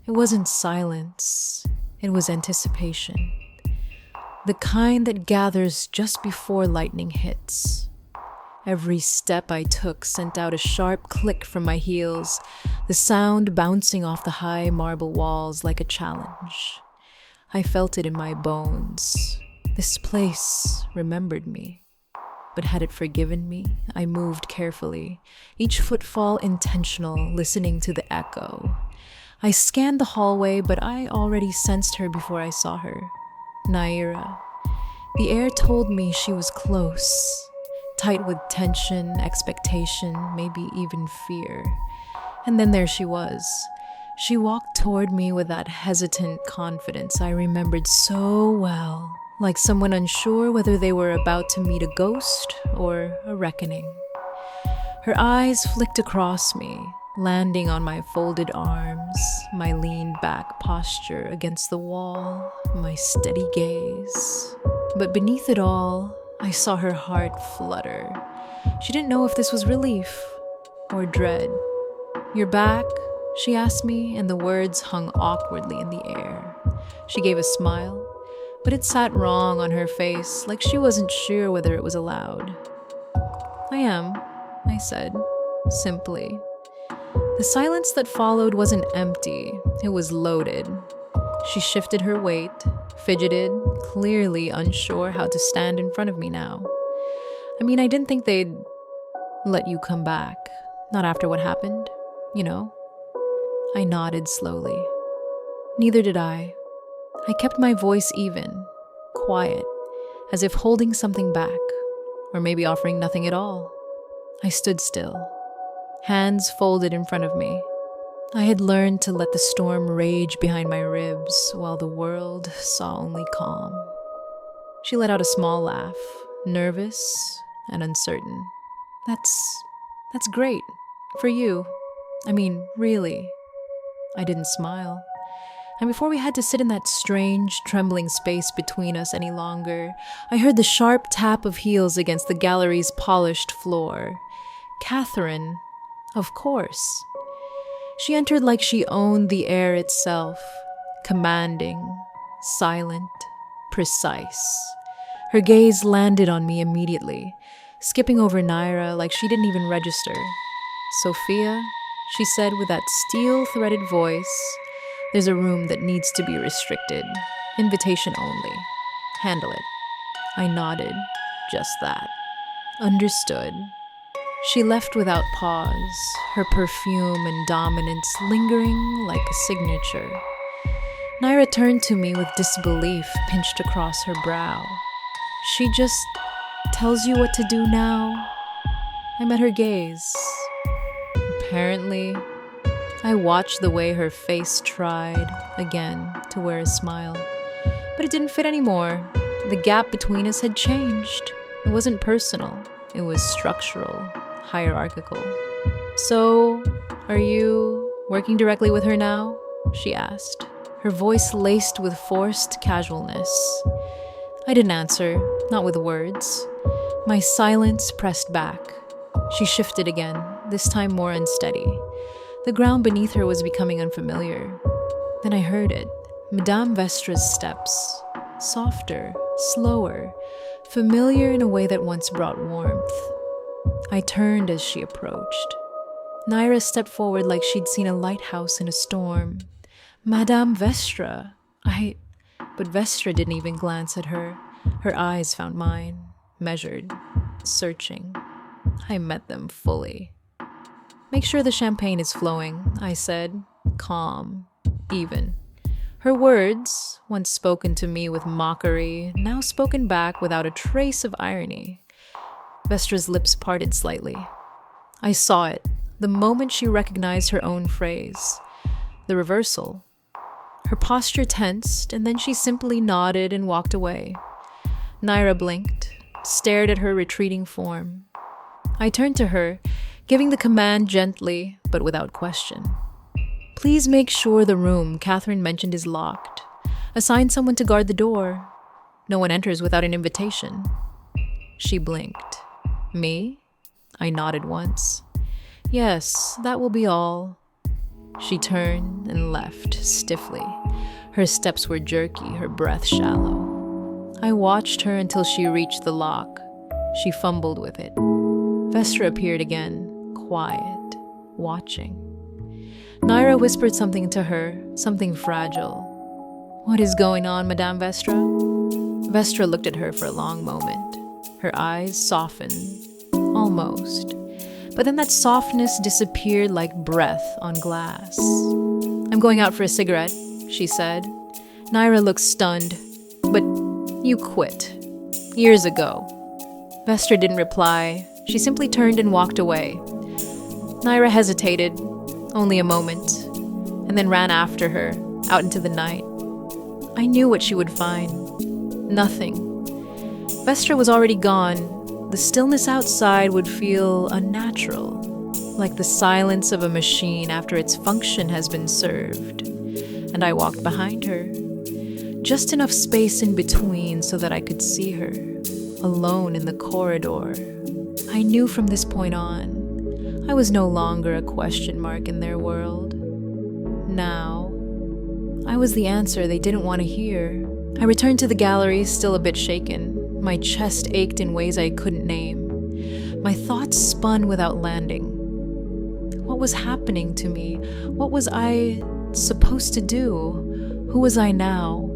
It wasn't silence, it was anticipation. The kind that gathers just before lightning hits. Every step I took sent out a sharp click from my heels, the sound bouncing off the high marble walls like a challenge. I felt it in my bones. This place remembered me. But had it forgiven me? I moved carefully, each footfall intentional, listening to the echo. I scanned the hallway, but I already sensed her before I saw her. Naira. The air told me she was close, tight with tension, expectation, maybe even fear. And then there she was. She walked toward me with that hesitant confidence I remembered so well, like someone unsure whether they were about to meet a ghost or a reckoning. Her eyes flicked across me, landing on my folded arms, my leaned back posture against the wall, my steady gaze. But beneath it all, I saw her heart flutter. She didn't know if this was relief or dread. "You're back?" she asked me, and the words hung awkwardly in the air. She gave a smile, but it sat wrong on her face, like she wasn't sure whether it was allowed. "I am," I said, simply. The silence that followed wasn't empty, it was loaded. She shifted her weight, fidgeted, clearly unsure how to stand in front of me now. I mean, I didn't think they'd let you come back. Not after what happened, you know? I nodded slowly. Neither did I. I kept my voice even, quiet, as if holding something back, or maybe offering nothing at all. I stood still, hands folded in front of me. I had learned to let the storm rage behind my ribs while the world saw only calm. She let out a small laugh, nervous and uncertain. That's great. For you. I mean, really. I didn't smile. And before we had to sit in that strange, trembling space between us any longer, I heard the sharp tap of heels against the gallery's polished floor. Catherine, of course. She entered like she owned the air itself, commanding, silent, precise. Her gaze landed on me immediately, skipping over Naira like she didn't even register. "Sophia," she said with that steel-threaded voice, "there's a room that needs to be restricted. Invitation only. Handle it." I nodded, just that. Understood. She left without pause, her perfume and dominance lingering like a signature. Naira turned to me with disbelief pinched across her brow. "She just tells you what to do now?" I met her gaze. Apparently, I watched the way her face tried, again, to wear a smile. But it didn't fit anymore. The gap between us had changed. It wasn't personal. It was structural, hierarchical. "So, are you working directly with her now?" she asked, her voice laced with forced casualness. I didn't answer, not with words. My silence pressed back. She shifted again, this time more unsteady. The ground beneath her was becoming unfamiliar. Then I heard it, Madame Vestra's steps. Softer, slower, familiar in a way that once brought warmth. I turned as she approached. Naira stepped forward like she'd seen a lighthouse in a storm. "Madame Vestra!" But Vestra didn't even glance at her. Her eyes found mine, measured, searching. I met them fully. "Make sure the champagne is flowing," I said, calm, even. Her words, once spoken to me with mockery, now spoken back without a trace of irony. Vestra's lips parted slightly. I saw it, the moment she recognized her own phrase. The reversal. Her posture tensed, and then she simply nodded and walked away. Naira blinked, stared at her retreating form. I turned to her, giving the command gently, but without question. "Please make sure the room Catherine mentioned is locked. Assign someone to guard the door. No one enters without an invitation." She blinked. "Me?" I nodded once. "Yes, that will be all." She turned and left stiffly. Her steps were jerky, her breath shallow. I watched her until she reached the lock. She fumbled with it. Vestra appeared again, quiet, watching. Naira whispered something to her, something fragile. "What is going on, Madame Vestra?" Vestra looked at her for a long moment. Her eyes softened, almost. But then that softness disappeared like breath on glass. "I'm going out for a cigarette," she said. Naira looked stunned. "But you quit. Years ago." Vestra didn't reply. She simply turned and walked away. Naira hesitated, only a moment, and then ran after her, out into the night. I knew what she would find. Nothing. Vestra was already gone. The stillness outside would feel unnatural, like the silence of a machine after its function has been served. And I walked behind her. Just enough space in between so that I could see her, alone in the corridor. I knew from this point on, I was no longer a question mark in their world. Now, I was the answer they didn't want to hear. I returned to the gallery, still a bit shaken. My chest ached in ways I couldn't name. My thoughts spun without landing. What was happening to me? What was I supposed to do? Who was I now?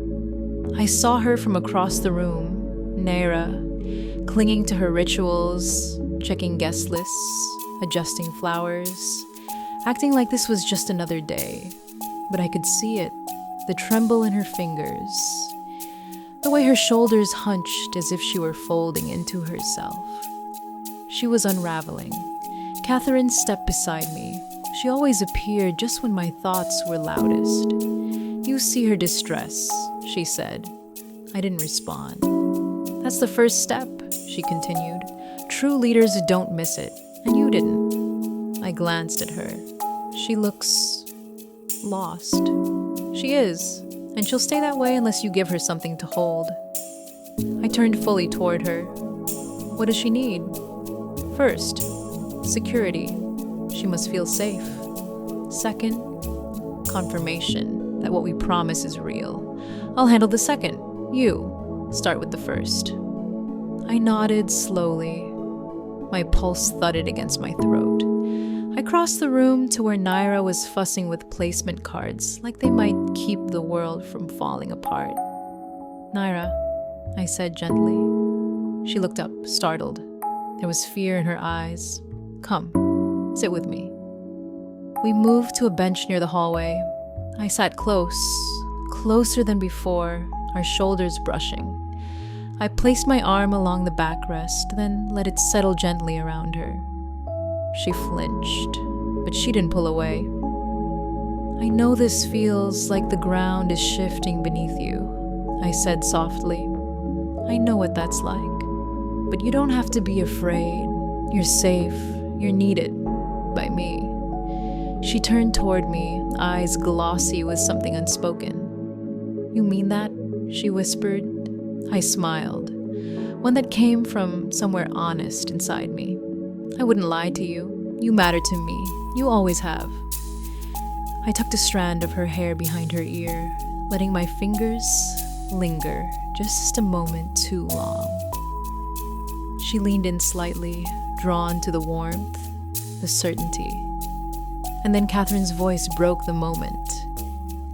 I saw her from across the room, Naira, clinging to her rituals, checking guest lists, adjusting flowers, acting like this was just another day. But I could see it, the tremble in her fingers, the way her shoulders hunched as if she were folding into herself. She was unraveling. Catherine stepped beside me. She always appeared just when my thoughts were loudest. "You see her distress," she said. I didn't respond. "That's the first step," she continued. "True leaders don't miss it, and you didn't." I glanced at her. She looks lost. She is, and she'll stay that way unless you give her something to hold. I turned fully toward her. What does she need? First, security. She must feel safe. Second, confirmation that what we promise is real. I'll handle the second. You start with the first. I nodded slowly. My pulse thudded against my throat. I crossed the room to where Naira was fussing with placement cards, like they might keep the world from falling apart. "Naira," I said gently. She looked up, startled. There was fear in her eyes. "Come, sit with me." We moved to a bench near the hallway. I sat close, closer than before, our shoulders brushing. I placed my arm along the backrest, then let it settle gently around her. She flinched, but she didn't pull away. "I know this feels like the ground is shifting beneath you," I said softly. "I know what that's like, but you don't have to be afraid. You're safe, you're needed by me." She turned toward me, eyes glossy with something unspoken. "You mean that?" she whispered. I smiled, one that came from somewhere honest inside me. "I wouldn't lie to you. You matter to me. You always have." I tucked a strand of her hair behind her ear, letting my fingers linger just a moment too long. She leaned in slightly, drawn to the warmth, the certainty. And then Catherine's voice broke the moment.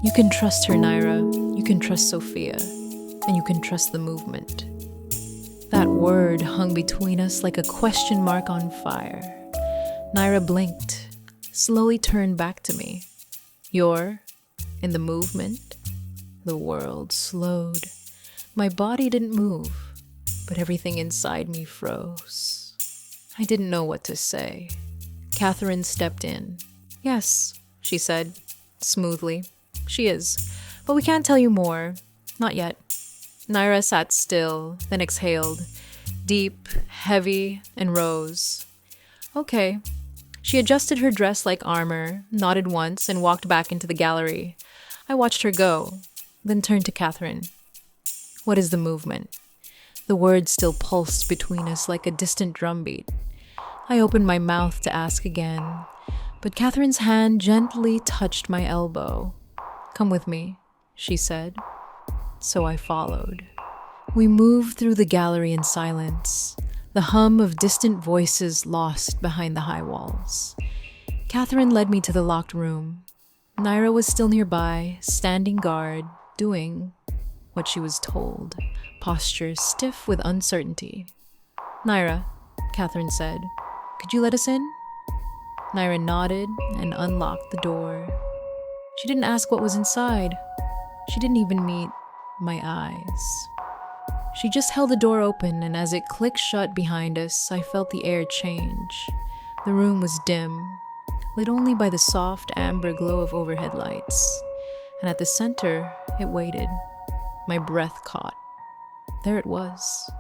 "You can trust her, Naira. You can trust Sophia. And you can trust the movement." That word hung between us like a question mark on fire. Naira blinked, slowly turned back to me. "You're in the movement?" The world slowed. My body didn't move, but everything inside me froze. I didn't know what to say. Catherine stepped in. "Yes," she said, smoothly. "She is. But we can't tell you more. Not yet." Naira sat still, then exhaled, deep, heavy, and rose. "Okay." She adjusted her dress like armor, nodded once, and walked back into the gallery. I watched her go, then turned to Catherine. "What is the movement?" The words still pulsed between us like a distant drumbeat. I opened my mouth to ask again, But Catherine's hand gently touched my elbow. "Come with me," she said. So I followed. We moved through the gallery in silence, the hum of distant voices lost behind the high walls. Catherine led me to the locked room. Naira was still nearby, standing guard, doing what she was told, posture stiff with uncertainty. "Naira," Catherine said, "could you let us in?" Naira nodded and unlocked the door. She didn't ask what was inside. She didn't even meet my eyes. She just held the door open, and as it clicked shut behind us, I felt the air change. The room was dim, lit only by the soft amber glow of overhead lights. And at the center, it waited. My breath caught. There it was,